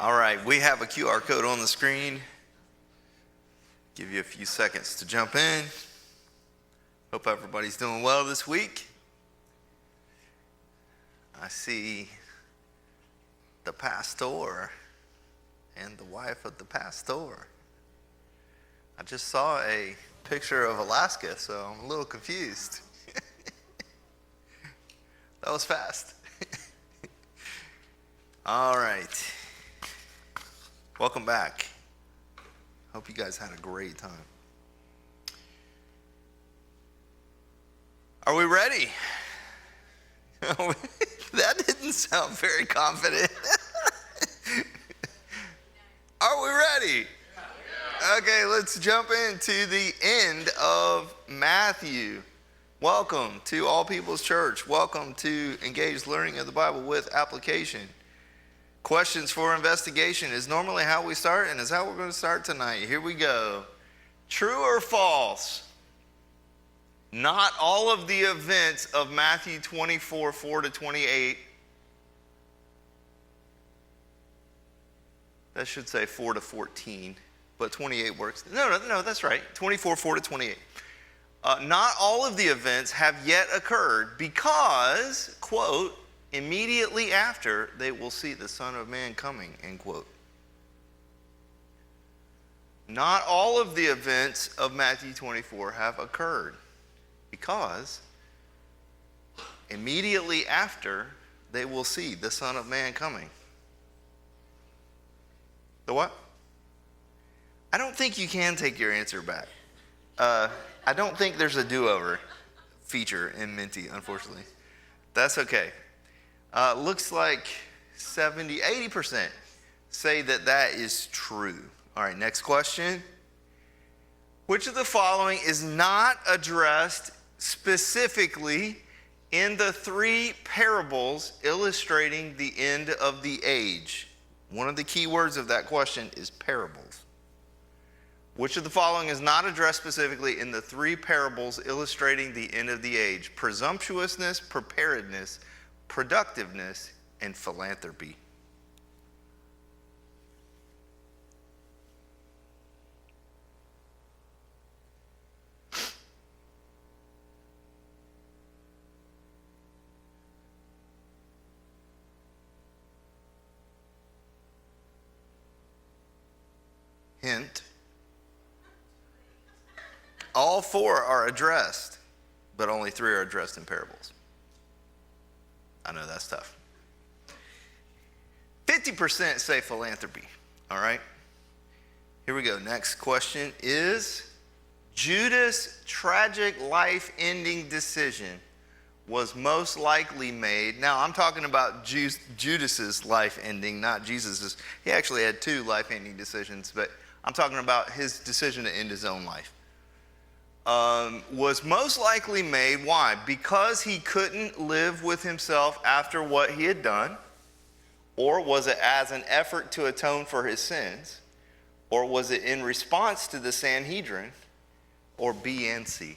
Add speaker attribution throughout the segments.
Speaker 1: All right, we have a QR code on the screen. Give you a few seconds to jump in. Hope everybody's doing well this week. I see the pastor and the wife of the pastor. I just saw a picture of Alaska, so I'm a little confused. That was fast. All right. Welcome back. Hope you guys had a great time. Are we ready? That didn't sound very confident. Are we ready? Okay, let's jump into the end of Matthew. Welcome to All People's Church. Welcome to Engaged Learning of the Bible with Application. Questions for investigation is normally how we start, and is how we're going to start tonight. Here we go. True or false? Not all of the events of Matthew 24, 4 to 28. That should say 4 to 14, but 28 works. No, that's right. 24, 4 to 28. Not all of the events have yet occurred because, quote, immediately after they will see the Son of Man coming, end quote. Not all of the events of Matthew 24 have occurred because immediately after they will see the Son of Man coming. The what? I don't think you can take your answer back. I don't think there's a do-over feature in Minty, unfortunately. That's okay. Looks like 80% say that is true. All right, next question. Which of the following is not addressed specifically in the three parables illustrating the end of the age? One of the key words of that question is parables. Which of the following is not addressed specifically in the three parables illustrating the end of the age? Presumptuousness, preparedness, productiveness, and philanthropy. Hint. All four are addressed, but only three are addressed in parables. I know that's tough. 50% say philanthropy. All right. Here we go. Next question is, Judas' tragic life-ending decision was most likely made. Now, I'm talking about Judas's life ending, not Jesus's. He actually had two life-ending decisions, but I'm talking about his decision to end his own life. Was most likely made, why? Because he couldn't live with himself after what he had done? Or was it as an effort to atone for his sins? Or was it in response to the Sanhedrin? Or B and C?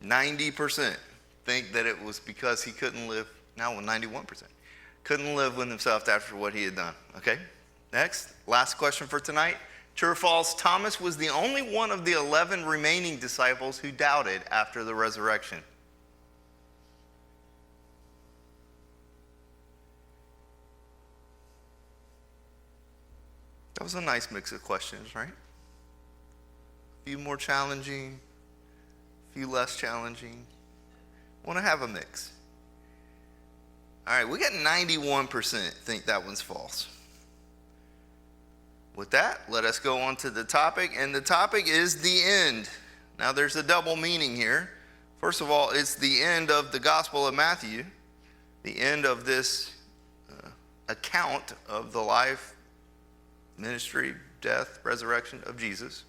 Speaker 1: %, think that it was because he couldn't live, now 91%, couldn't live with himself after what he had done. Okay, next, last question for tonight. True or false, Thomas was the only one of the 11 remaining disciples who doubted after the resurrection. That was a nice mix of questions, right? A few more challenging, few less challenging. Want to have a mix. All right, we got 91% think that one's false. With that, let us go on to the topic, and the topic is the end. Now, there's a double meaning here. First of all, it's the end of the Gospel of Matthew, the end of this account of the life, ministry, death, resurrection of Jesus.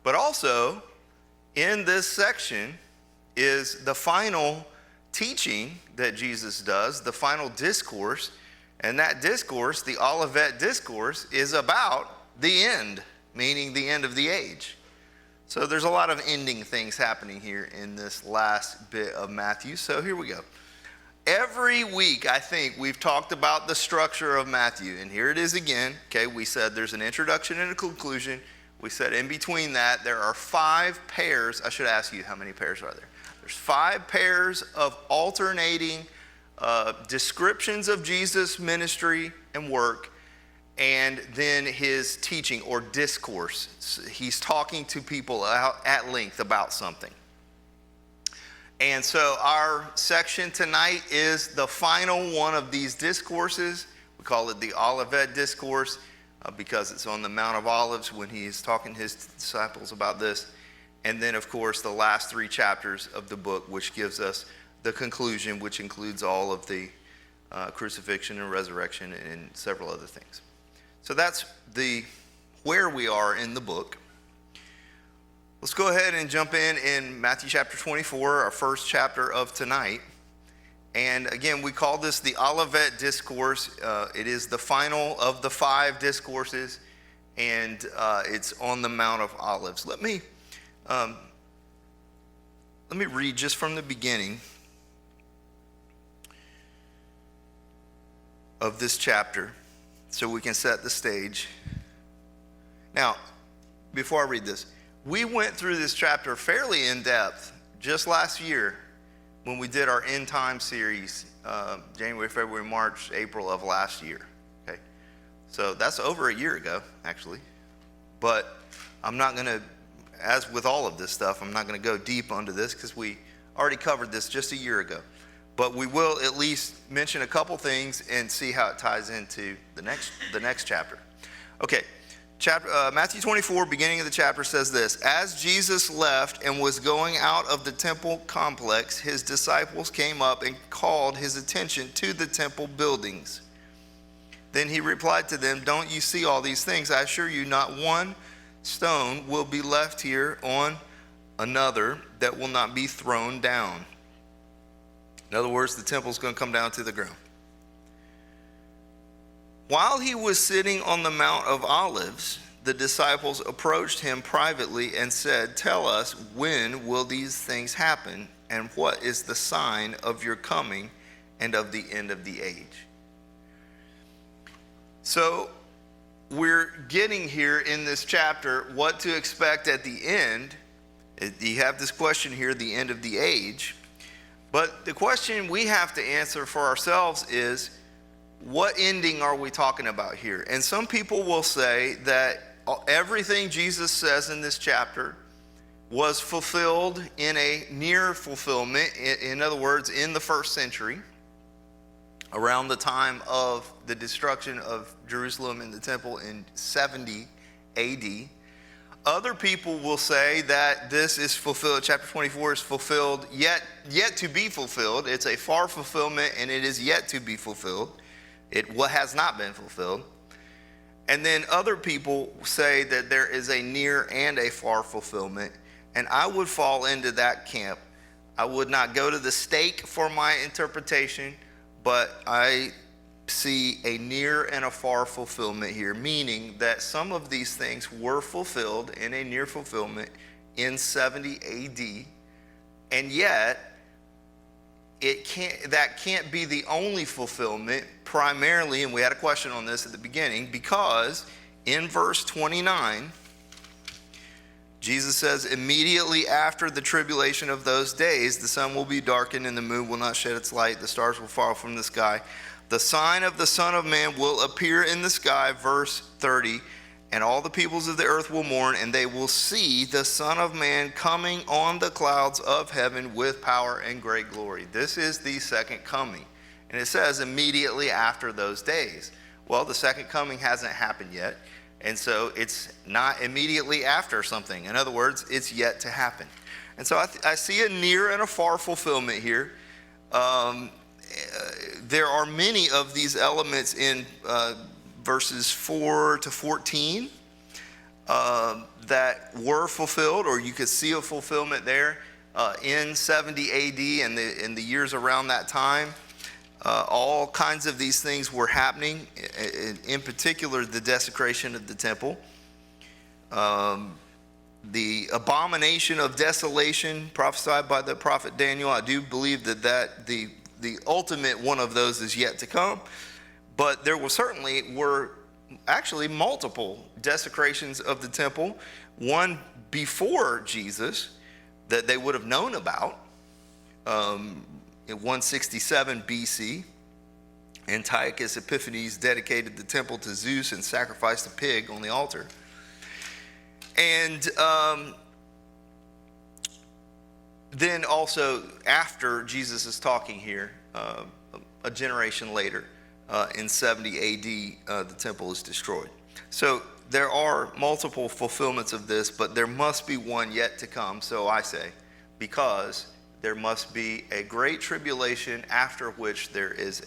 Speaker 1: But also, in this section is the final teaching that Jesus does, the final discourse And that discourse, the Olivet Discourse, is about the end, meaning the end of the age. So there's a lot of ending things happening here in this last bit of Matthew. So here we go. Every week, I think, we've talked about the structure of Matthew. And here it is again. Okay, we said there's an introduction and a conclusion. We said in between that, there are 5 pairs. I should ask you, how many pairs are there? There's 5 pairs of alternating descriptions of Jesus' ministry and work, and then his teaching or discourse. He's talking to people at length about something. And so our section tonight is the final one of these discourses. We call it the Olivet Discourse because it's on the Mount of Olives when he's talking to his disciples about this. And then, of course, the last 3 chapters of the book, which gives us the conclusion, which includes all of the crucifixion and resurrection and several other things. So that's where we are in the book. Let's go ahead and jump in Matthew chapter 24, our first chapter of tonight. And again, we call this the Olivet Discourse. It is the final of the 5 discourses, and it's on the Mount of Olives. Let me read just from the beginning of this chapter so we can set the stage. Now, before I read this, we went through this chapter fairly in depth just last year when we did our End Time series, January, February, March, April of last year. Okay, so that's over a year ago, actually. But I'm not going to, as with all of this stuff, I'm not going to go deep onto this because we already covered this just a year ago. But we will at least mention a couple things and see how it ties into the next chapter. Okay, Matthew 24, beginning of the chapter says this: As Jesus left and was going out of the temple complex, his disciples came up and called his attention to the temple buildings. Then he replied to them, "Don't you see all these things? I assure you, not one stone will be left here on another that will not be thrown down." In other words, the temple's going to come down to the ground. While he was sitting on the Mount of Olives, the disciples approached him privately and said, "Tell us, when will these things happen, and what is the sign of your coming and of the end of the age?" So we're getting here in this chapter what to expect at the end. You have this question here, the end of the age. But the question we have to answer for ourselves is, what ending are we talking about here? And some people will say that everything Jesus says in this chapter was fulfilled in a near fulfillment. In other words, in the 1st century, around the time of the destruction of Jerusalem and the temple in 70 AD. Other people will say that this is fulfilled, chapter 24 is fulfilled, yet to be fulfilled. It's a far fulfillment, and it is yet to be fulfilled. It has not been fulfilled. And then other people say that there is a near and a far fulfillment, and I would fall into that camp. I would not go to the stake for my interpretation, but I see a near and a far fulfillment here, meaning that some of these things were fulfilled in a near fulfillment in 70 AD, and yet that can't be the only fulfillment primarily, and we had a question on this at the beginning, because in verse 29, Jesus says, "Immediately after the tribulation of those days, the sun will be darkened and the moon will not shed its light, the stars will fall from the sky. The sign of the Son of Man will appear in the sky," verse 30, "and all the peoples of the earth will mourn, and they will see the Son of Man coming on the clouds of heaven with power and great glory." This is the second coming. And it says immediately after those days. Well, the second coming hasn't happened yet, and so it's not immediately after something. In other words, it's yet to happen. And so I see a near and a far fulfillment here. There are many of these elements in verses 4 to 14 that were fulfilled, or you could see a fulfillment there in 70 AD and in the years around that time. All kinds of these things were happening, in particular the desecration of the temple. The abomination of desolation prophesied by the prophet Daniel. I do believe that the ultimate one of those is yet to come. But there were actually multiple desecrations of the temple. One before Jesus that they would have known about. In 167 BC, Antiochus Epiphanes dedicated the temple to Zeus and sacrificed a pig on the altar. And then also, after Jesus is talking here, a generation later, in 70 AD, the temple is destroyed. So there are multiple fulfillments of this, but there must be one yet to come, so I say, because there must be a great tribulation, after which there is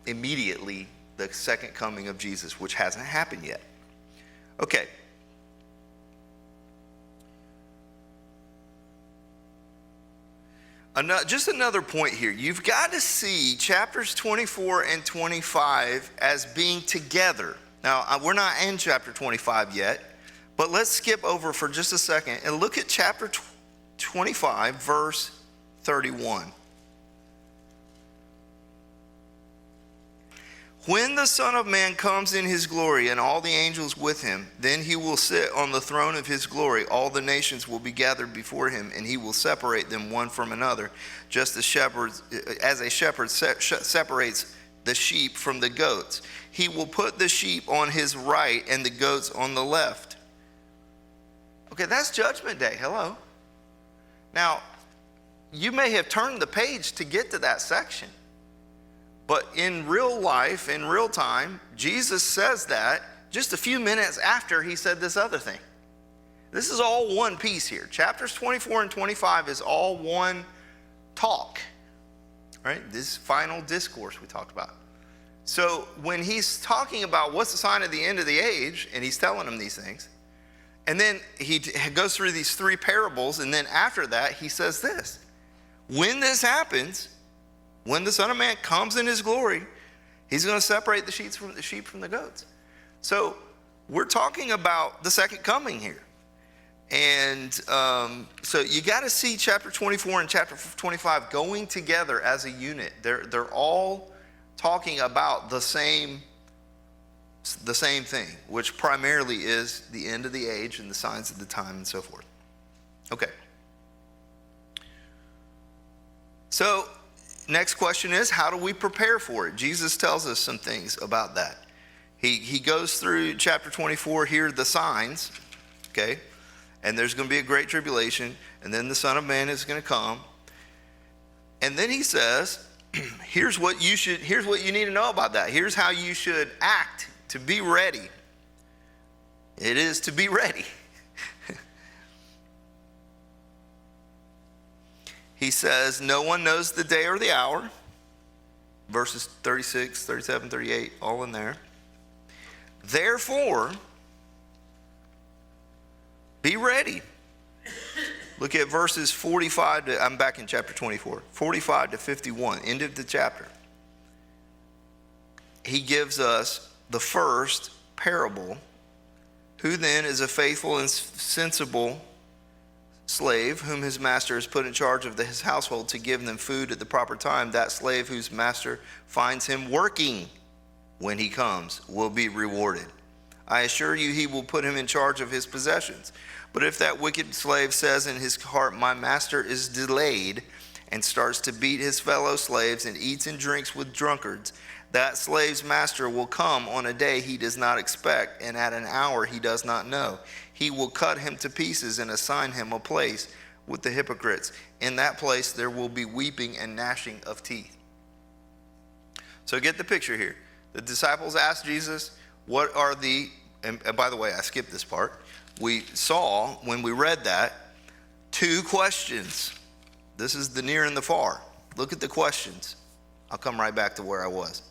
Speaker 1: immediately the second coming of Jesus, which hasn't happened yet. Okay. Just another point here. You've got to see chapters 24 and 25 as being together. Now, we're not in chapter 25 yet, but let's skip over for just a second and look at chapter 25, verse 31. When the Son of Man comes in his glory and all the angels with him, then he will sit on the throne of his glory. All the nations will be gathered before him, and he will separate them one from another, just as a shepherd separates the sheep from the goats. He will put the sheep on his right and the goats on the left. Okay, that's Judgment Day. Hello. Now, you may have turned the page to get to that section. But in real life, in real time, Jesus says that just a few minutes after he said this other thing. This is all one piece here. Chapters 24 and 25 is all one talk, right? This final discourse we talked about. So when he's talking about what's the sign of the end of the age, and he's telling them these things, and then he goes through these three parables, and then after that he says this. When this happens, when the Son of Man comes in his glory, he's going to separate the sheep from the goats. So we're talking about the second coming here. And so you got to see chapter 24 and chapter 25 going together as a unit. They're all talking about the same thing, which primarily is the end of the age and the signs of the time and so forth. Okay. So next question is, how do we prepare for it? Jesus tells us some things about that. He goes through chapter 24, here are the signs, okay? And there's going to be a great tribulation, and then the Son of Man is going to come. And then he says, here's what you need to know about that. Here's how you should act to be ready. It is to be ready. He says, no one knows the day or the hour. Verses 36, 37, 38, all in there. Therefore, be ready. Look at verses 45 to, I'm back in chapter 24, 45 to 51, end of the chapter. He gives us the first parable. Who then is a faithful and sensible slave whom his master has put in charge of his household to give them food at the proper time? That slave whose master finds him working when he comes will be rewarded. I assure you, he will put him in charge of his possessions. But if that wicked slave says in his heart, my master is delayed, and starts to beat his fellow slaves and eats and drinks with drunkards, that slave's master will come on a day he does not expect, and at an hour he does not know. He will cut him to pieces and assign him a place with the hypocrites. In that place there will be weeping and gnashing of teeth. So get the picture here. The disciples asked Jesus, what are the, and by the way, I skipped this part. We saw, when we read that, two questions. This is the near and the far. Look at the questions. I'll come right back to where I was.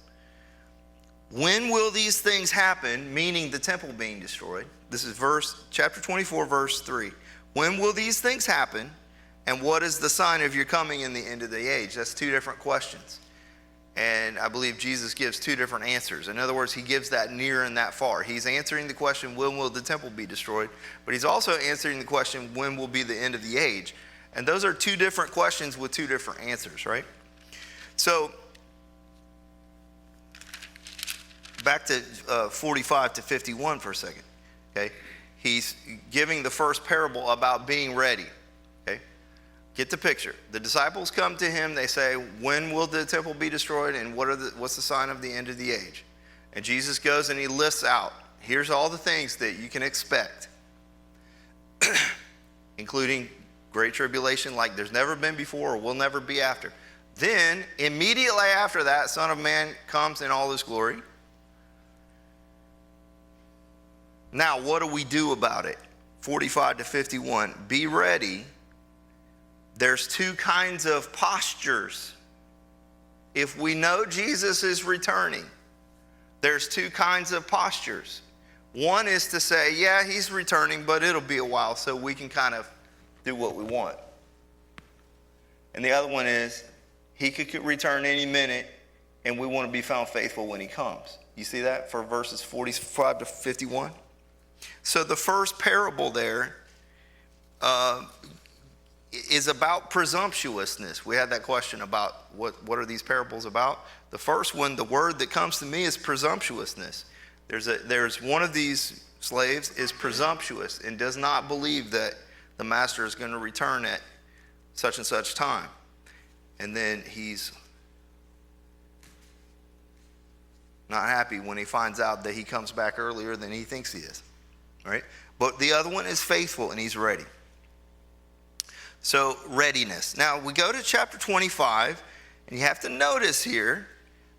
Speaker 1: When will these things happen, meaning the temple being destroyed? This is chapter 24, verse 3. When will these things happen, and what is the sign of your coming in the end of the age? That's two different questions. And I believe Jesus gives two different answers. In other words, he gives that near and that far. He's answering the question, when will the temple be destroyed? But he's also answering the question, when will be the end of the age? And those are two different questions with two different answers, right? So back to 45 to 51 for a second, okay? He's giving the first parable about being ready, okay? Get the picture. The disciples come to him. They say, when will the temple be destroyed, and what's the sign of the end of the age? And Jesus goes and he lists out, here's all the things that you can expect, including great tribulation like there's never been before or will never be after. Then, immediately after that, Son of Man comes in all his glory. Now, what do we do about it? 45 to 51. Be ready. There's two kinds of postures. If we know Jesus is returning, there's two kinds of postures. One is to say, yeah, he's returning, but it'll be a while, so we can kind of do what we want. And the other one is, he could return any minute, and we want to be found faithful when he comes. You see that for verses 45 to 51? So the first parable there is about presumptuousness. We had that question about what are these parables about? The first one, the word that comes to me is presumptuousness. There's one of these slaves is presumptuous and does not believe that the master is going to return at such and such time. And then he's not happy when he finds out that he comes back earlier than he thinks he is. Right? But the other one is faithful and he's ready. So readiness. Now we go to chapter 25, and you have to notice here,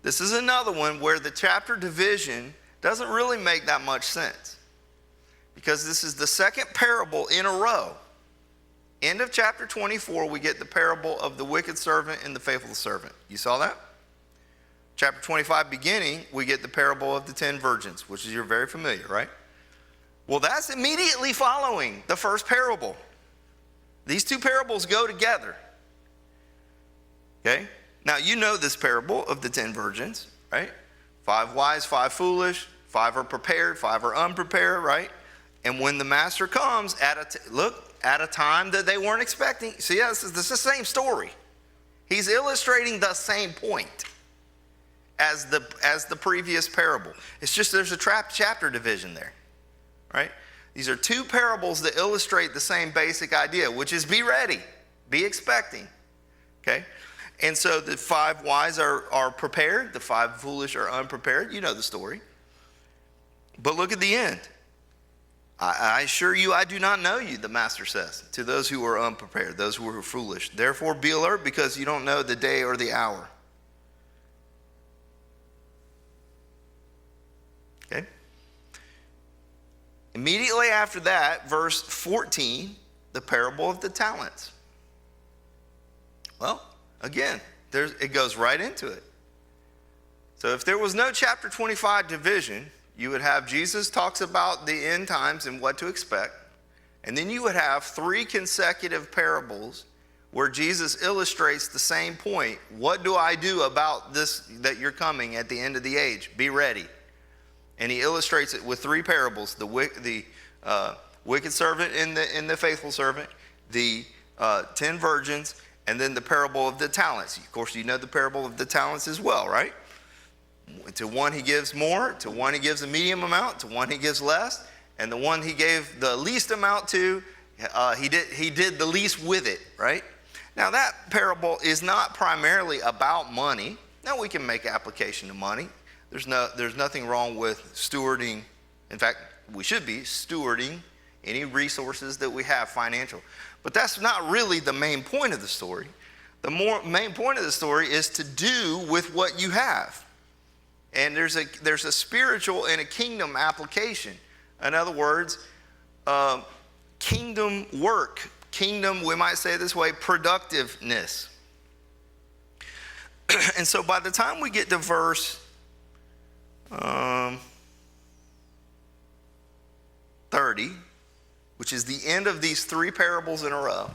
Speaker 1: this is another one where the chapter division doesn't really make that much sense, because this is the second parable in a row. End of chapter 24, we get the parable of the wicked servant and the faithful servant. You saw that? Chapter 25 beginning, we get the parable of the 10 virgins, which you're very familiar, right? Well, that's immediately following the first parable. These two parables go together. Okay? Now, you know this parable of the 10 virgins, right? 5 wise, 5 foolish, 5 are prepared, 5 are unprepared, right? And when the master comes at a time that they weren't expecting. See, this is the same story. He's illustrating the same point as the previous parable. It's just there's a chapter division there. Right? These are two parables that illustrate the same basic idea, which is be ready, be expecting. Okay? And so the 5 wise are prepared, the 5 foolish are unprepared. You know the story. But look at the end. I assure you, I do not know you, the master says, to those who are unprepared, those who are foolish. Therefore be alert, because you don't know the day or the hour. Okay? Immediately after that, verse 14, the parable of the talents. Well, again, it goes right into it. So if there was no chapter 25 division, you would have Jesus talks about the end times and what to expect. And then you would have 3 consecutive parables where Jesus illustrates the same point. What do I do about this, that you're coming at the end of the age? Be ready. And he illustrates it with 3 parables: the wicked servant and the faithful servant, the 10 virgins, and then the parable of the talents. Of course, you know the parable of the talents as well, right? To one he gives more, to one he gives a medium amount, to one he gives less, and the one he gave the least amount to, he did the least with it, right? Now that parable is not primarily about money. Now we can make application to money. There's nothing wrong with stewarding. In fact, we should be stewarding any resources that we have financial. But that's not really the main point of the story. The main point of the story is to do with what you have. And there's a spiritual and a kingdom application. In other words, kingdom work, kingdom, we might say it this way, productiveness. And so by the time we get to verse 30, which is the end of these 3 parables in a row,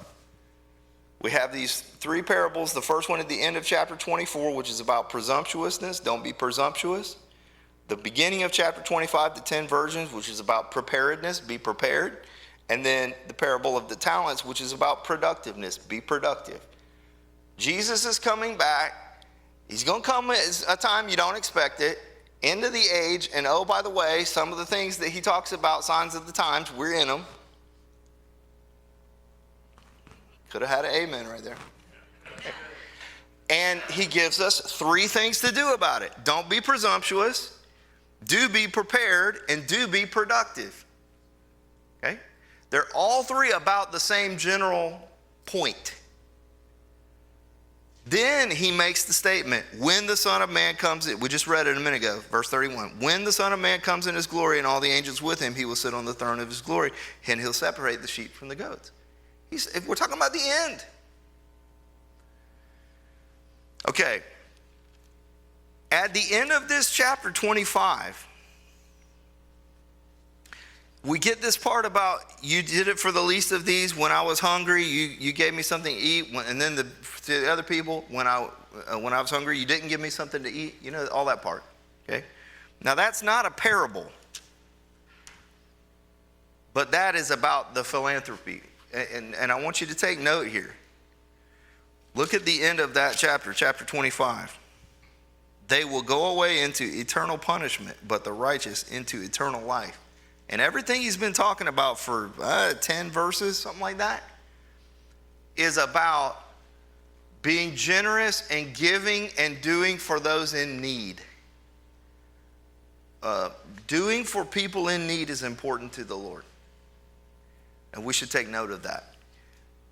Speaker 1: We have these three parables. The first one at the end of chapter 24, which is about presumptuousness. Don't be presumptuous. The beginning of chapter 25, the 10 virgins, which is about preparedness. Be prepared. And then the parable of the talents, which is about productiveness. Be productive. Jesus is coming back. He's going to come at a time you don't expect it. End of the age. And oh, by the way, some of the things that he talks about, signs of the times, we're in them. Could have had an amen right there. And he gives us three things to do about it. Don't be presumptuous. Do be prepared. And do be productive. Okay? They're all three about the same general point. Then he makes the statement, when the Son of Man comes in, we just read it a minute ago, verse 31. When the Son of Man comes in his glory and all the angels with him, he will sit on the throne of his glory, and he'll separate the sheep from the goats. We're talking about the end. Okay. At the end of this chapter 25, we get this part about, you did it for the least of these. When I was hungry, you gave me something to eat. And then to the other people, when I was hungry, you didn't give me something to eat. You know, all that part. Okay. Now that's not a parable, but that is about the philanthropy. And I want you to take note here. Look at the end of that chapter, chapter 25. They will go away into eternal punishment, but the righteous into eternal life. And everything he's been talking about for 10 verses, something like that, is about being generous and giving and doing for those in need. Doing for people in need is important to the Lord. And we should take note of that.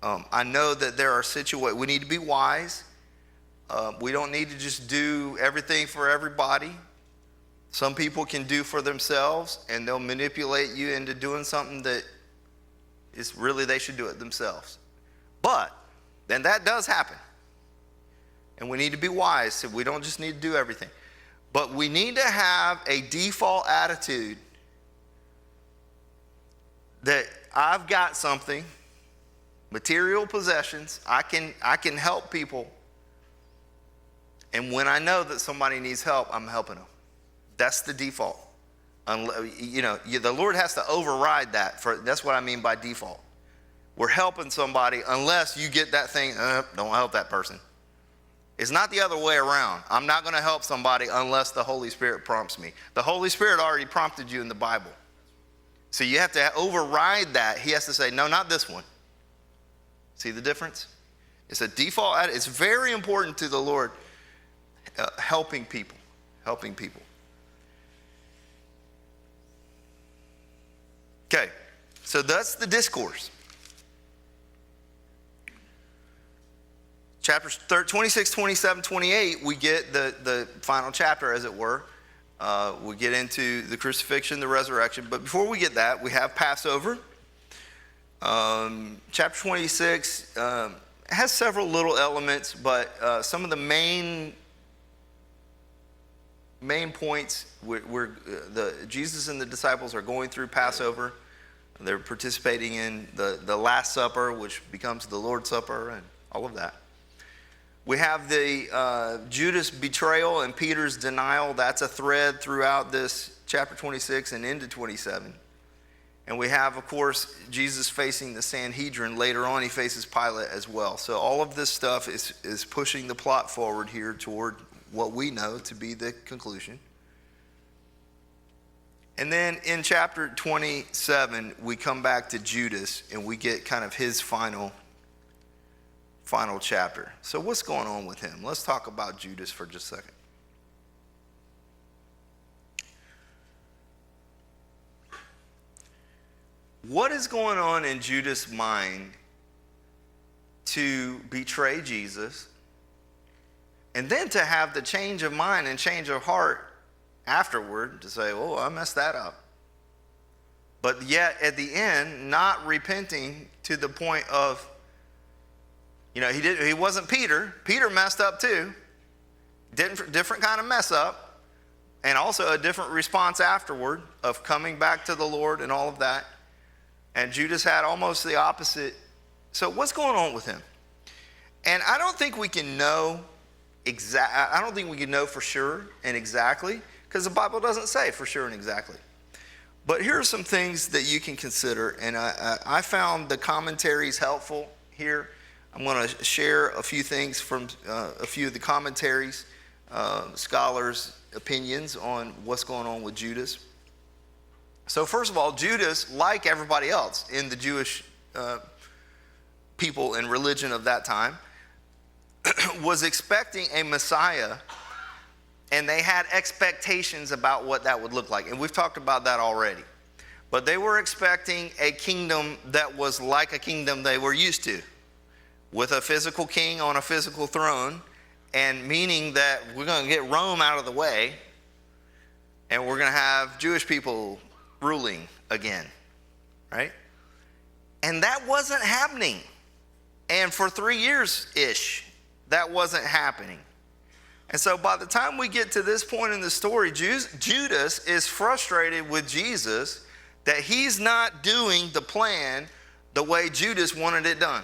Speaker 1: I know that there are situations, we need to be wise. We don't need to just do everything for everybody. Some people can do for themselves, and they'll manipulate you into doing something that is really they should do it themselves. But then that does happen. And we need to be wise, so we don't just need to do everything. But we need to have a default attitude that I've got something, material possessions, I can help people. And when I know that somebody needs help, I'm helping them. That's the default. The Lord has to override that. That's what I mean by default. We're helping somebody unless you get that thing, don't help that person. It's not the other way around. I'm not going to help somebody unless the Holy Spirit prompts me. The Holy Spirit already prompted you in the Bible. So you have to override that. He has to say, no, not this one. See the difference? It's a default. It's very important to the Lord, helping people. Okay, so that's the discourse. Chapters 26, 27, 28, we get the final chapter, as it were. We get into the crucifixion, the resurrection. But before we get that, we have Passover. Chapter 26 has several little elements, but some of the main points, Jesus and the disciples are going through Passover. They're participating in the Last Supper, which becomes the Lord's Supper, and all of that. We have the Judas betrayal and Peter's denial. That's a thread throughout this chapter 26 and into 27. And we have, of course, Jesus facing the Sanhedrin. Later on, he faces Pilate as well. So all of this stuff is pushing the plot forward here toward what we know to be the conclusion. And then in chapter 27, we come back to Judas, and we get kind of his final chapter. So what's going on with him? Let's talk about Judas for just a second. What is going on in Judas' mind to betray Jesus and then to have the change of mind and change of heart afterward to say, oh, I messed that up. But yet at the end, not repenting to the point of, he wasn't Peter. Peter messed up too. Different kind of mess up. And also a different response afterward of coming back to the Lord and all of that. And Judas had almost the opposite. So what's going on with him? And I don't think we can know I don't think we can know for sure and exactly, because the Bible doesn't say for sure and exactly. But here are some things that you can consider, and I found the commentaries helpful here. I'm going to share a few things from a few of the commentaries, scholars' opinions on what's going on with Judas. So first of all, Judas, like everybody else in the Jewish people and religion of that time, was expecting a Messiah, and they had expectations about what that would look like. And we've talked about that already. But they were expecting a kingdom that was like a kingdom they were used to, with a physical king on a physical throne, and meaning that we're going to get Rome out of the way, and we're going to have Jewish people ruling again, right? And that wasn't happening. And for 3 years-ish, that wasn't happening. And so by the time we get to this point in the story, Judas is frustrated with Jesus that he's not doing the plan the way Judas wanted it done.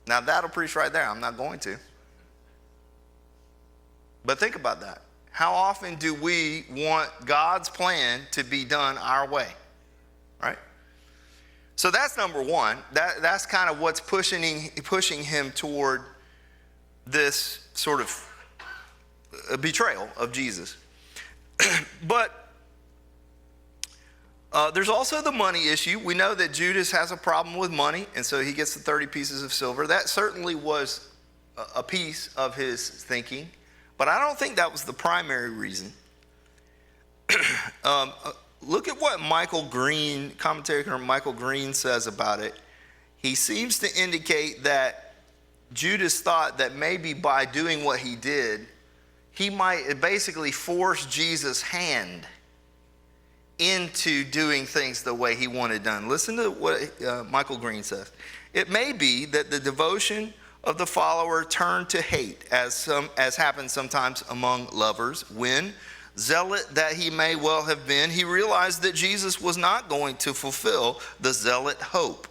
Speaker 1: Now that'll preach right there. I'm not going to. But think about that. How often do we want God's plan to be done our way? Right? So that's number one. That's kind of what's pushing him toward this sort of betrayal of Jesus. But there's also the money issue. We know that Judas has a problem with money, and so he gets the 30 pieces of silver. That certainly was a piece of his thinking, but I don't think that was the primary reason. Look at what commentator Michael Green says about it. He seems to indicate that Judas thought that maybe by doing what he did, he might basically force Jesus' hand into doing things the way he wanted done. Listen to what Michael Green says. It may be that the devotion of the follower turned to hate, as happens sometimes among lovers, when, zealot that he may well have been, he realized that Jesus was not going to fulfill the zealot hope.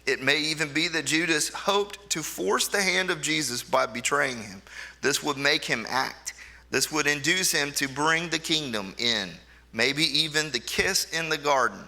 Speaker 1: It may even be that Judas hoped to force the hand of Jesus by betraying him. This would make him act. This would induce him to bring the kingdom in. Maybe even the kiss in the garden,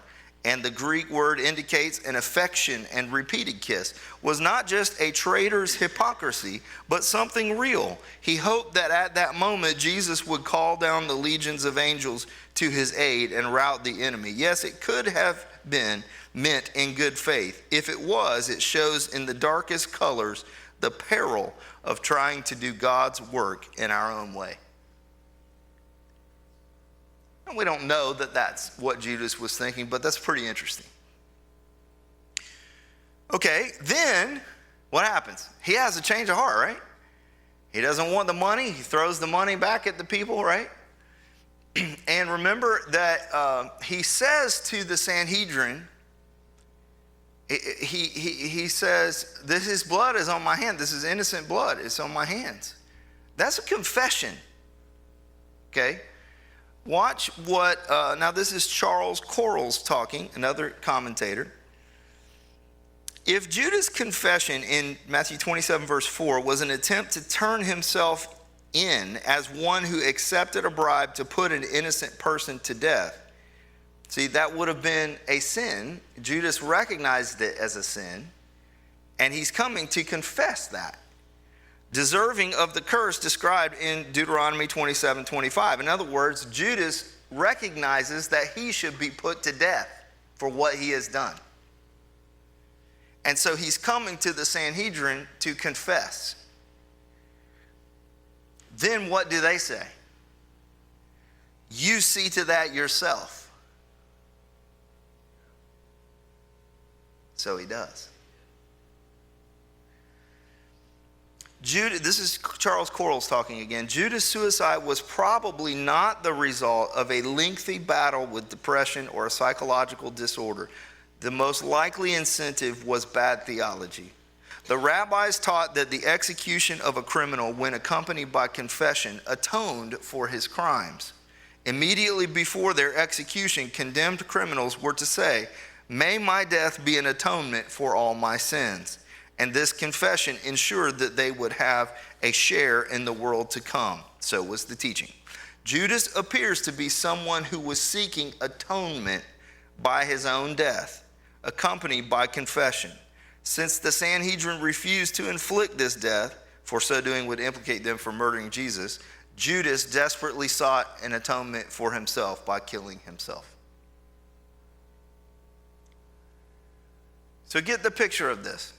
Speaker 1: and the Greek word indicates an affection and repeated kiss, was not just a traitor's hypocrisy, but something real. He hoped that at that moment Jesus would call down the legions of angels to his aid and rout the enemy. Yes, it could have been meant in good faith. If it was, it shows in the darkest colors the peril of trying to do God's work in our own way. And we don't know that that's what Judas was thinking, but that's pretty interesting. Okay, then what happens? He has a change of heart, right? He doesn't want the money. He throws the money back at the people, right? And remember that he says to the Sanhedrin, he says, his blood is on my hand. This is innocent blood. It's on my hands. That's a confession. Okay? Watch what, now this is Charles Quarles talking, another commentator. If Judas' confession in Matthew 27 verse 4 was an attempt to turn himself in as one who accepted a bribe to put an innocent person to death, see, that would have been a sin. Judas recognized it as a sin, and he's coming to confess that, deserving of the curse described in Deuteronomy 27:25. In other words, Judas recognizes that he should be put to death for what he has done. And so he's coming to the Sanhedrin to confess. Then what do they say? You see to that yourself. So he does. This is Charles Quarles talking again. Judas' suicide was probably not the result of a lengthy battle with depression or a psychological disorder. The most likely incentive was bad theology. The rabbis taught that the execution of a criminal, when accompanied by confession, atoned for his crimes. Immediately before their execution, condemned criminals were to say, "May my death be an atonement for all my sins." And this confession ensured that they would have a share in the world to come. So was the teaching. Judas appears to be someone who was seeking atonement by his own death, accompanied by confession. Since the Sanhedrin refused to inflict this death, for so doing would implicate them for murdering Jesus, Judas desperately sought an atonement for himself by killing himself. So get the picture of this.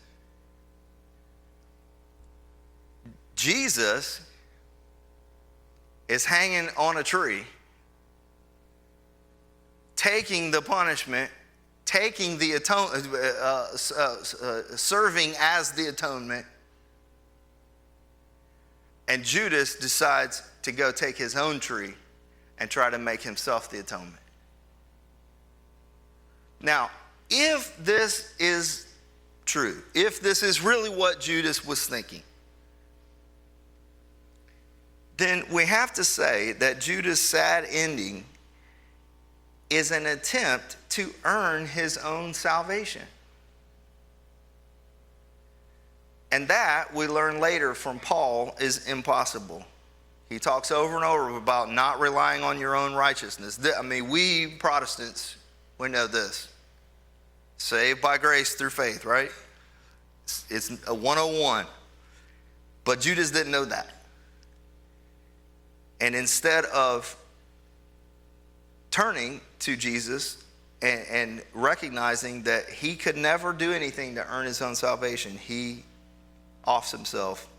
Speaker 1: Jesus is hanging on a tree, taking the punishment, taking the serving as the atonement, and Judas decides to go take his own tree and try to make himself the atonement. Now, if this is true, if this is really what Judas was thinking, then we have to say that Judas' sad ending is an attempt to earn his own salvation. And that, we learn later from Paul, is impossible. He talks over and over about not relying on your own righteousness. I mean, we Protestants, we know this. Saved by grace through faith, right? It's a 101. But Judas didn't know that. And instead of turning to Jesus and recognizing that he could never do anything to earn his own salvation, he offs himself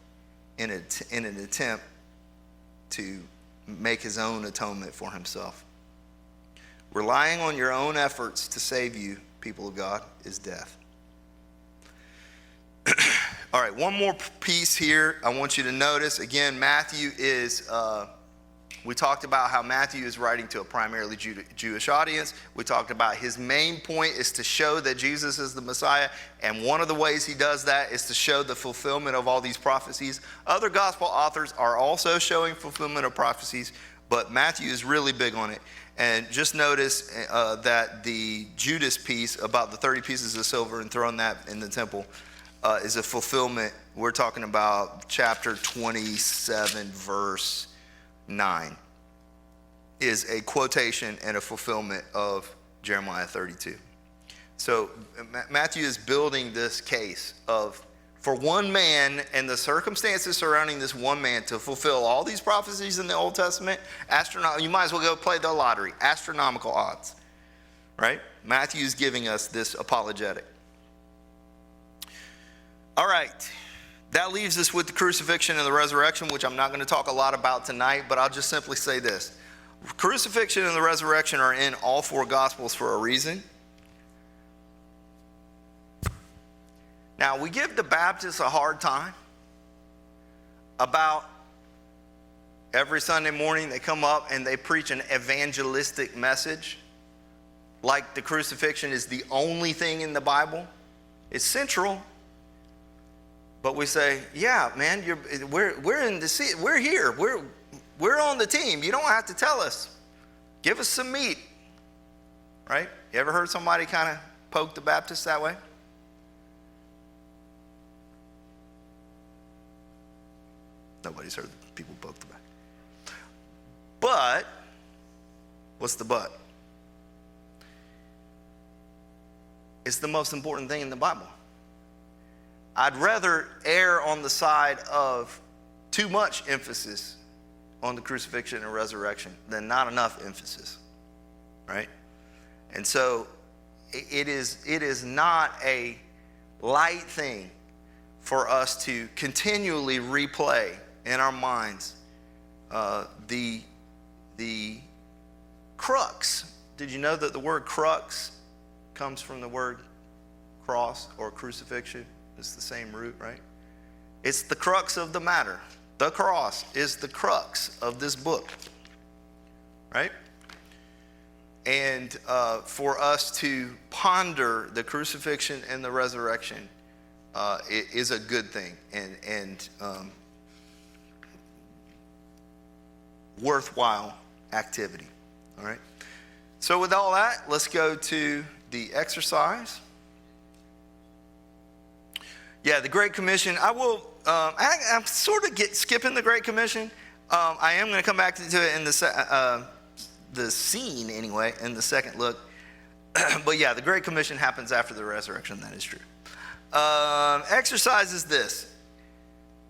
Speaker 1: in an attempt to make his own atonement for himself. Relying on your own efforts to save you, people of God, is death. All right, one more piece here I want you to notice. Again, Matthew is... we talked about how Matthew is writing to a primarily Jewish audience. We talked about his main point is to show that Jesus is the Messiah. And one of the ways he does that is to show the fulfillment of all these prophecies. Other gospel authors are also showing fulfillment of prophecies, but Matthew is really big on it. And just notice that the Judas piece about the 30 pieces of silver and throwing that in the temple is a fulfillment. We're talking about chapter 27, verse 9 is a quotation and a fulfillment of Jeremiah 32. So Matthew is building this case of, for one man and the circumstances surrounding this one man to fulfill all these prophecies in the Old Testament, you might as well go play the lottery, astronomical odds, right? Matthew is giving us this apologetic. All right. That leaves us with the crucifixion and the resurrection, which I'm not going to talk a lot about tonight, but I'll just simply say this. Crucifixion and the resurrection are in all four Gospels for a reason. Now, we give the Baptists a hard time about every Sunday morning they come up and they preach an evangelistic message, like the crucifixion is the only thing in the Bible. It's central. But we say, yeah, man, we're in the seat. We're here. We're on the team. You don't have to tell us. Give us some meat, right? You ever heard somebody kind of poke the Baptists that way? Nobody's heard people poke the Baptists. But what's the but? It's the most important thing in the Bible. I'd rather err on the side of too much emphasis on the crucifixion and resurrection than not enough emphasis, right? And so it is not a light thing for us to continually replay in our minds the crux. Did you know that the word crux comes from the word cross or crucifixion? It's the same root, right? It's the crux of the matter. The cross is the crux of this book, right? And for us to ponder the crucifixion and the resurrection is a good thing and worthwhile activity, all right? So with all that, let's go to the exercise. Yeah, the Great Commission. I will. I'm sort of skipping the Great Commission. I am going to come back to it in the scene anyway in the second look. But yeah, the Great Commission happens after the resurrection. That is true. Exercise is this.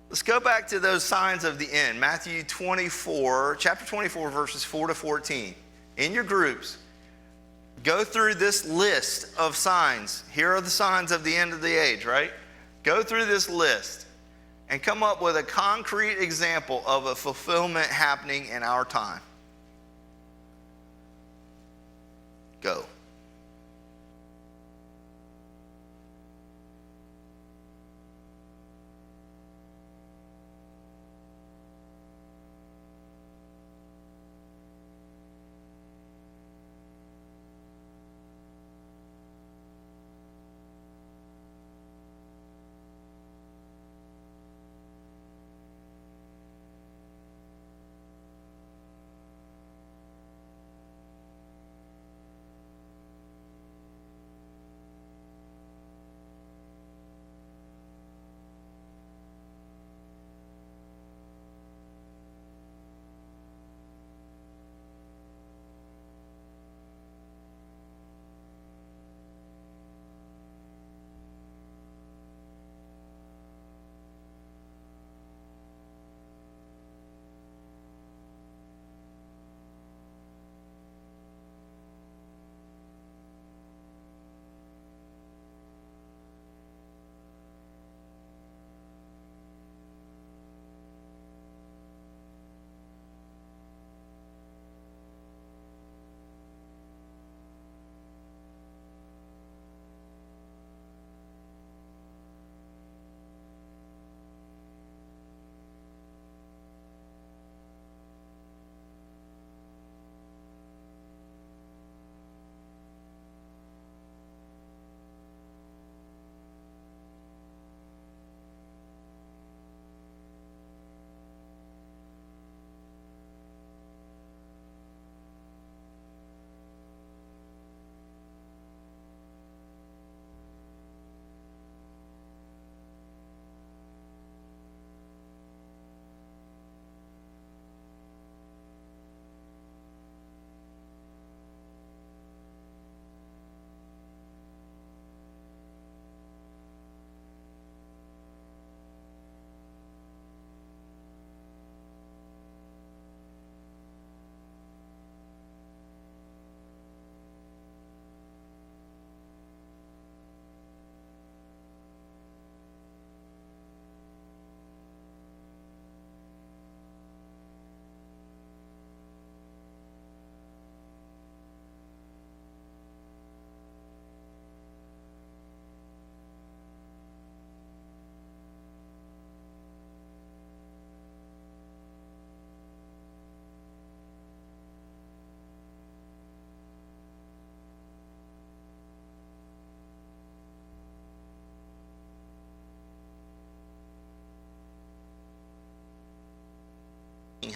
Speaker 1: Let's go back to those signs of the end. Matthew 24, chapter 24, verses 4 to 14. In your groups, go through this list of signs. Here are the signs of the end of the age, right? Go through this list and come up with a concrete example of a fulfillment happening in our time. Go.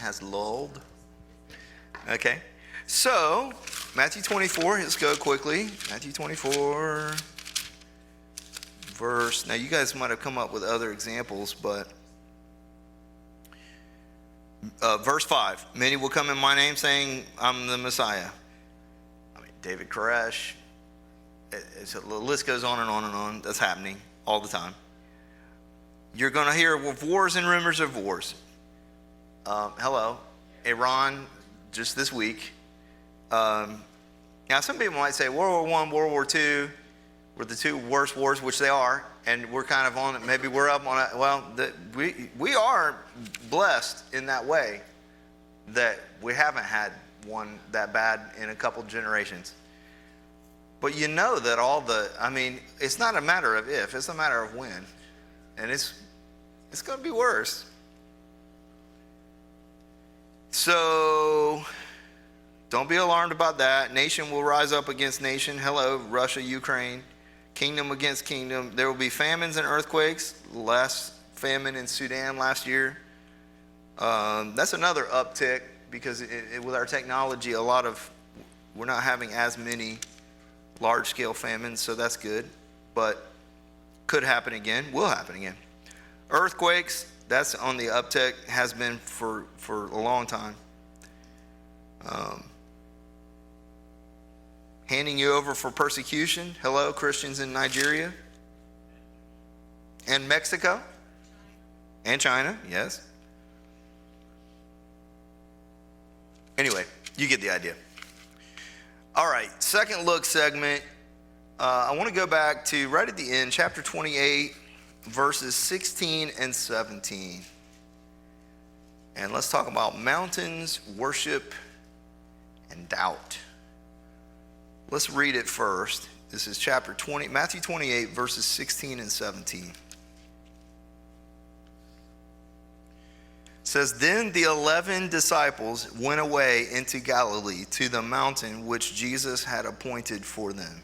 Speaker 1: Has lulled. Okay, so Matthew 24, let's go quickly. Matthew 24 verse, now you guys might have come up with other examples, but verse 5, many will come in my name saying I'm the Messiah. I mean, David Koresh, the list goes on and on and on. That's happening all the time. You're going to hear of wars and rumors of wars. Hello, Iran, just this week. Now, some people might say World War I, World War II were the two worst wars, which they are, and we're kind of on it. Maybe we're up on it. Well, we are blessed in that way that we haven't had one that bad in a couple generations. But you know that it's not a matter of if, it's a matter of when. And it's going to be worse. So don't be alarmed about that. Nation will rise up against nation. Hello, Russia, Ukraine. Kingdom against kingdom. There will be famines and earthquakes. Last famine in Sudan last year. That's another uptick because with our technology, we're not having as many large-scale famines, so that's good. But Could happen again, will happen again. Earthquakes, that's on the uptick, has been for a long time. Handing you over for persecution. Hello, Christians in Nigeria and Mexico and China, yes. Anyway, you get the idea. All right, second look segment. I want to go back to right at the end, chapter 28, verses 16 and 17. And let's talk about mountains, worship, and doubt. Let's read it first. This is chapter 20, Matthew 28, verses 16 and 17. It says, "Then the 11 disciples went away into Galilee to the mountain which Jesus had appointed for them.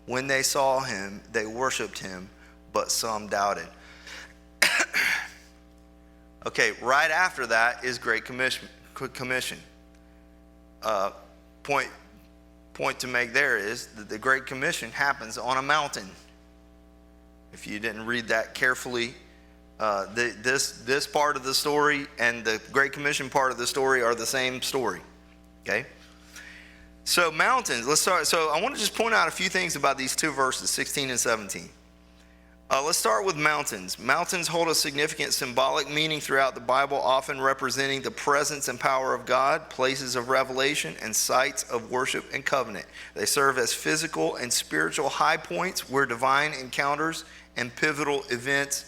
Speaker 1: When they saw him, they worshiped him, but some doubted." Okay, right after that is Great Commission. Point to make there is that the Great Commission happens on a mountain. If you didn't read that carefully, this part of the story and the Great Commission part of the story are the same story. Okay? So mountains, let's start. So I want to just point out a few things about these two verses, 16 and 17. Let's start with mountains. Mountains hold a significant symbolic meaning throughout the Bible, often representing the presence and power of God, places of revelation, and sites of worship and covenant. They serve as physical and spiritual high points where divine encounters and pivotal events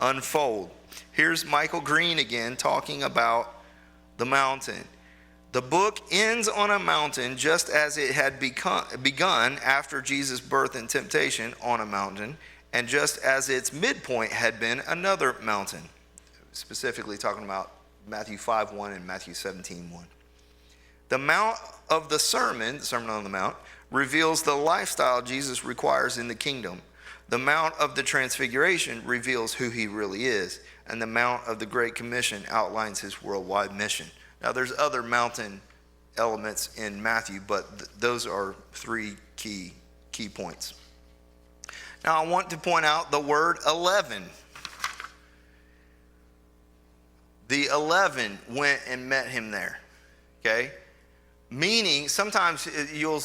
Speaker 1: unfold. Here's Michael Green again talking about the mountain. The book ends on a mountain just as it had begun after Jesus' birth and temptation on a mountain, and just as its midpoint had been another mountain. Specifically talking about Matthew 5:1 and Matthew 17:1. The Mount of the Sermon on the Mount, reveals the lifestyle Jesus requires in the kingdom. The Mount of the Transfiguration reveals who he really is. And the Mount of the Great Commission outlines his worldwide mission. Now, there's other mountain elements in Matthew, but those are three key points. Now, I want to point out the word 11. The 11 went and met him there, okay? Meaning, sometimes you'll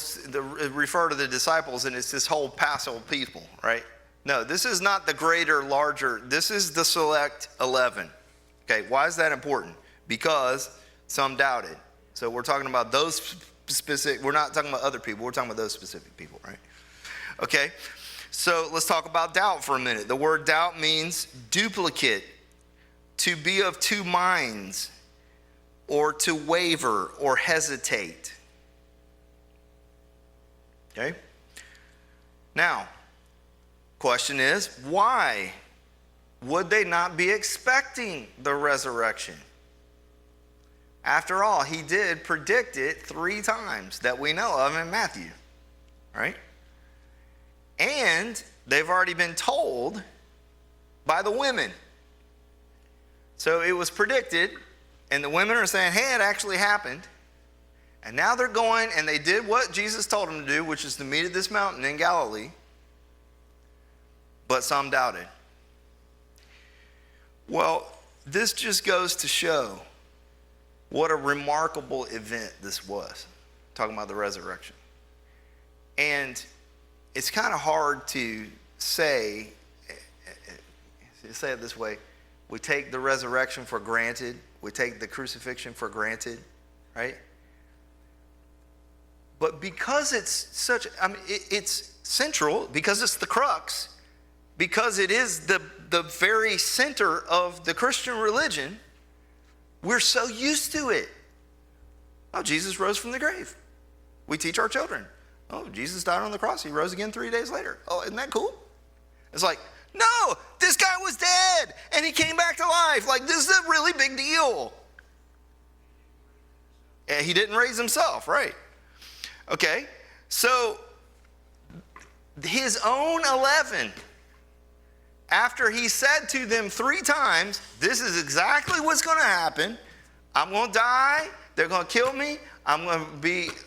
Speaker 1: refer to the disciples and it's this whole passel of people, right? No, this is not the greater, larger. This is the select 11. Okay, why is that important? Because some doubted. So we're talking about those specific, we're not talking about other people, we're talking about those specific people, right? Okay, so let's talk about doubt for a minute. The word doubt means duplicate, to be of two minds, or to waver or hesitate. Okay? Now, question is, why would they not be expecting the resurrection? After all, he did predict it 3 times that we know of in Matthew, right? And they've already been told by the women. So it was predicted, and the women are saying, hey, it actually happened. And now they're going, and they did what Jesus told them to do, which is to meet at this mountain in Galilee. But some doubted. Well, this just goes to show what a remarkable event this was. Talking about the resurrection. And it's kind of hard to say it this way. We take the resurrection for granted. We take the crucifixion for granted, right? But because it's such, it's central, because it's the crux, because it is the very center of the Christian religion, we're so used to it. Oh, Jesus rose from the grave. We teach our children. Oh, Jesus died on the cross. He rose again 3 days later. Oh, isn't that cool? It's like, no, this guy was dead and he came back to life. Like, this is a really big deal. And he didn't raise himself, right? Okay, so his own 11, after he said to them 3 times, this is exactly what's going to happen. I'm going to die. They're going to kill me. God's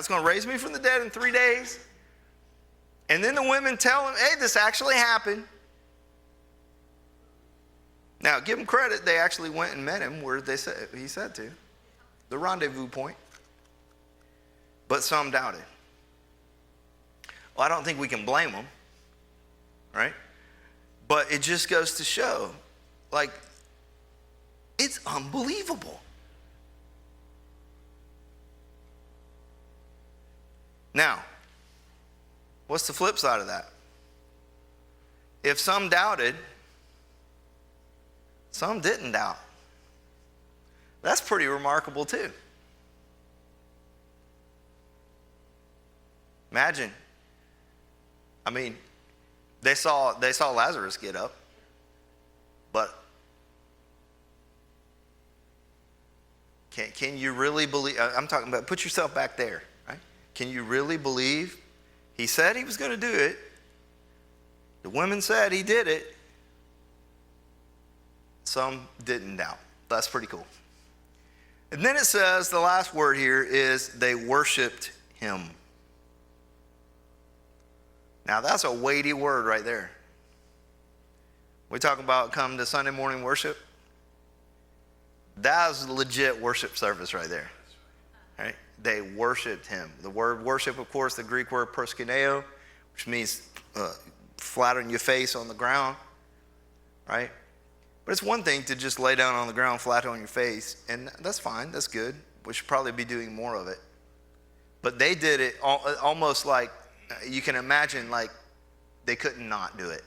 Speaker 1: going to raise me from the dead in 3 days. And then the women tell him, hey, this actually happened. Now, give them credit. They actually went and met him where he said to. The rendezvous point. But some doubted. Well, I don't think we can blame them. Right? But it just goes to show, like, it's unbelievable. Now, what's the flip side of that? If some doubted, some didn't doubt. That's pretty remarkable too. Imagine. I mean, they saw Lazarus get up, but can you really believe? I'm talking about, put yourself back there, right? Can you really believe? He said he was going to do it. The women said he did it. Some didn't doubt. That's pretty cool. And then it says, the last word here is they worshiped him. Now that's a weighty word right there. We talk about come to Sunday morning worship. That was legit worship service right there. Right? They worshiped him. The word worship, of course, the Greek word proskuneo, which means flat on your face on the ground, right? But it's one thing to just lay down on the ground flat on your face, and that's fine, that's good. We should probably be doing more of it. But they did it almost like, you can imagine, like they couldn't not do it.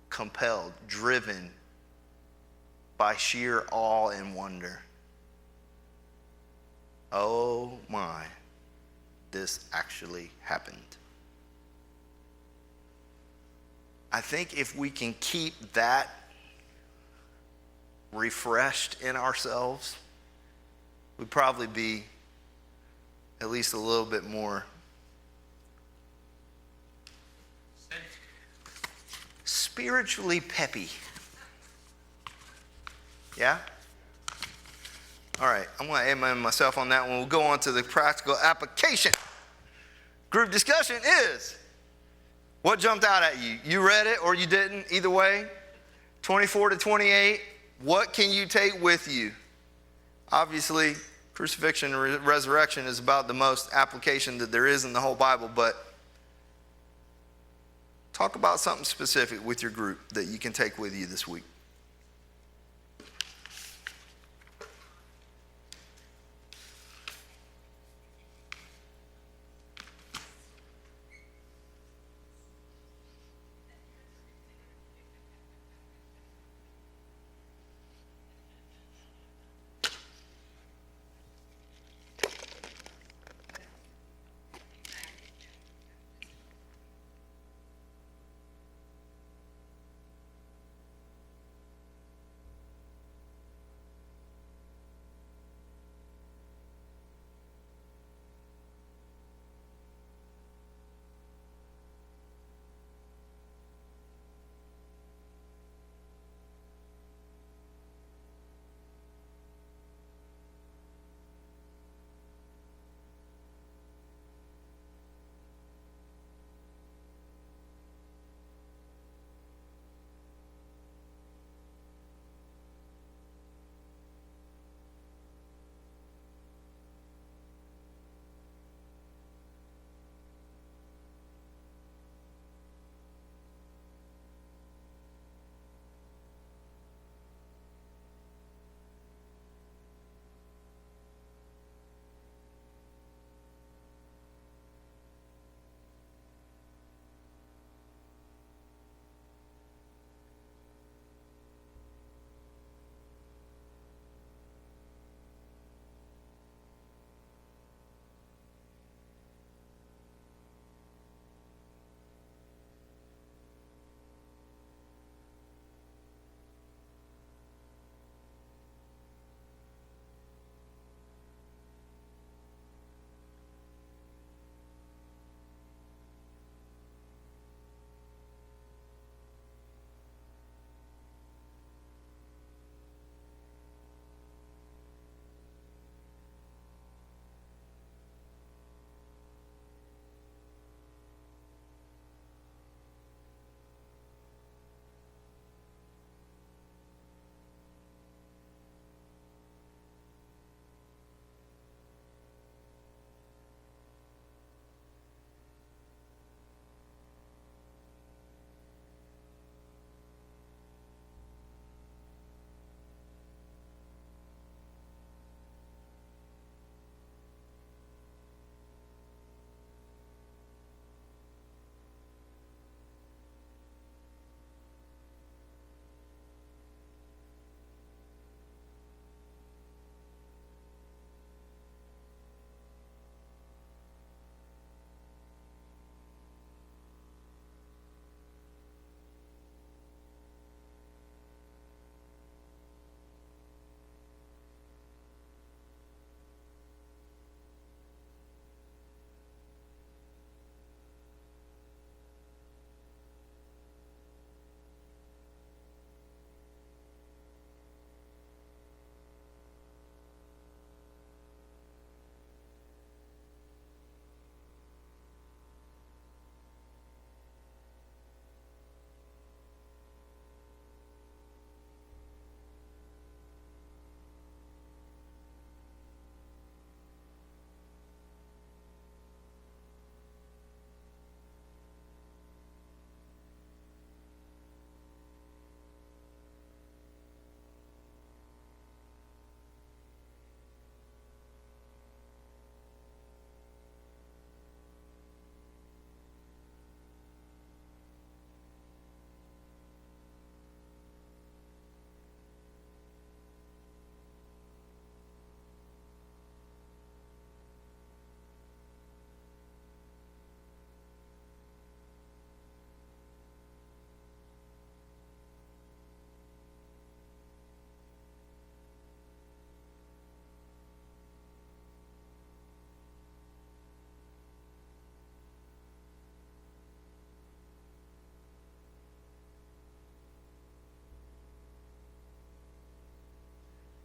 Speaker 1: Compelled, driven by sheer awe and wonder. Oh my, this actually happened. I think if we can keep that refreshed in ourselves, we'd probably be at least a little bit more spiritually peppy. Yeah? All right, I'm going to amen myself on that one. We'll go on to the practical application. Group discussion is, what jumped out at you? You read it or you didn't, either way. 24 to 28, what can you take with you? Obviously, crucifixion and resurrection is about the most application that there is in the whole Bible, but talk about something specific with your group that you can take with you this week.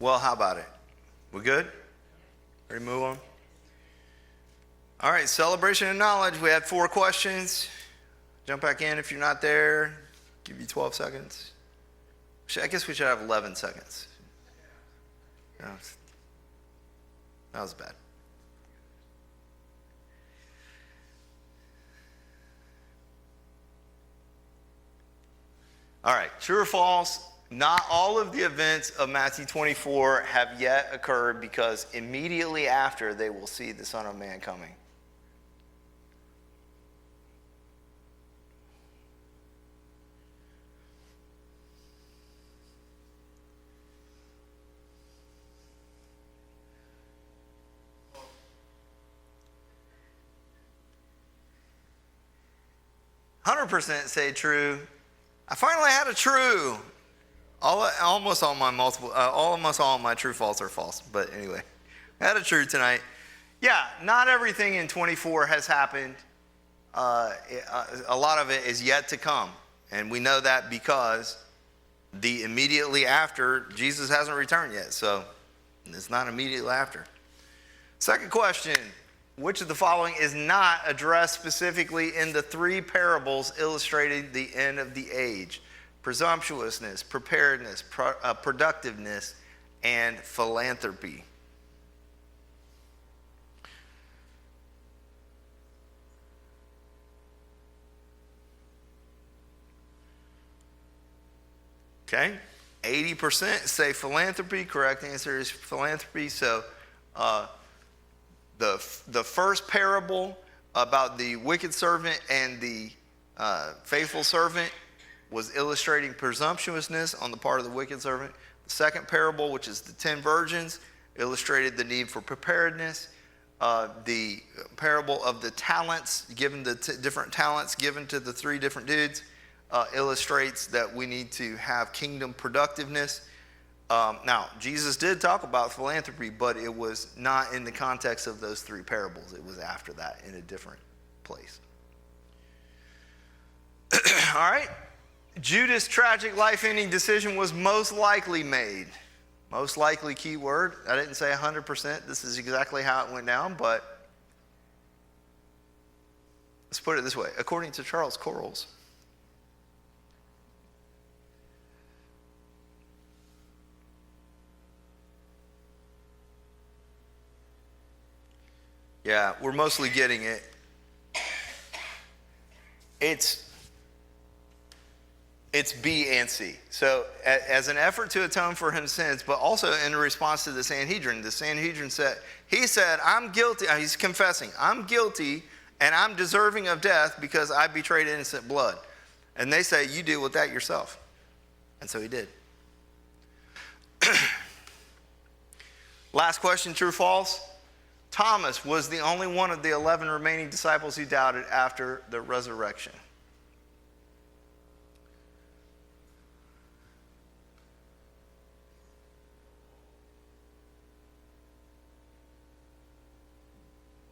Speaker 1: Well, how about it? We good? Ready to move on? All right, celebration of knowledge. We had 4 questions. Jump back in if you're not there. Give you 12 seconds. I guess we should have 11 seconds. No, that was bad. All right, true or false? Not all of the events of Matthew 24 have yet occurred, because immediately after they will see the Son of Man coming. %, say true. I finally had a true. Almost all my true false are false. But anyway, I had a true tonight. Yeah, not everything in 24 has happened. A lot of it is yet to come. And we know that because the immediately after, Jesus hasn't returned yet. So it's not immediately after. Second question. Which of the following is not addressed specifically in the 3 parables illustrating the end of the age? Presumptuousness, preparedness, productiveness, and philanthropy. Okay, 80% say philanthropy. Correct answer is philanthropy. So, the first parable about the wicked servant and the faithful servant was illustrating presumptuousness on the part of the wicked servant. The second parable, which is the 10 virgins, illustrated the need for preparedness. The parable of the talents, given the different talents given to the 3 different dudes, illustrates that we need to have kingdom productiveness. Now, Jesus did talk about philanthropy, but it was not in the context of those 3 parables. It was after that in a different place. All right. Judas' tragic life-ending decision was most likely made. Most likely key word. I didn't say 100%. This is exactly how it went down, but let's put it this way. According to Charles Corrals, yeah, we're mostly getting it. It's B and C. So as an effort to atone for his sins, but also in response to the Sanhedrin said, I'm guilty. He's confessing, I'm guilty and I'm deserving of death because I betrayed innocent blood. And they say, you deal with that yourself. And so he did. Last question, true or false? Thomas was the only one of the 11 remaining disciples who doubted after the resurrection.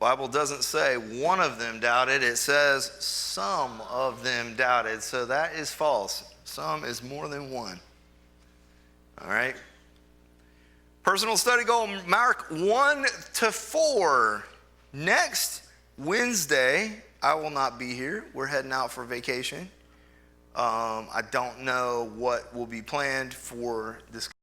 Speaker 1: Bible doesn't say one of them doubted. It says some of them doubted. So that is false. Some is more than one. All right. Personal study goal, mark 1 to 4. Next Wednesday, I will not be here. We're heading out for vacation. I don't know what will be planned for this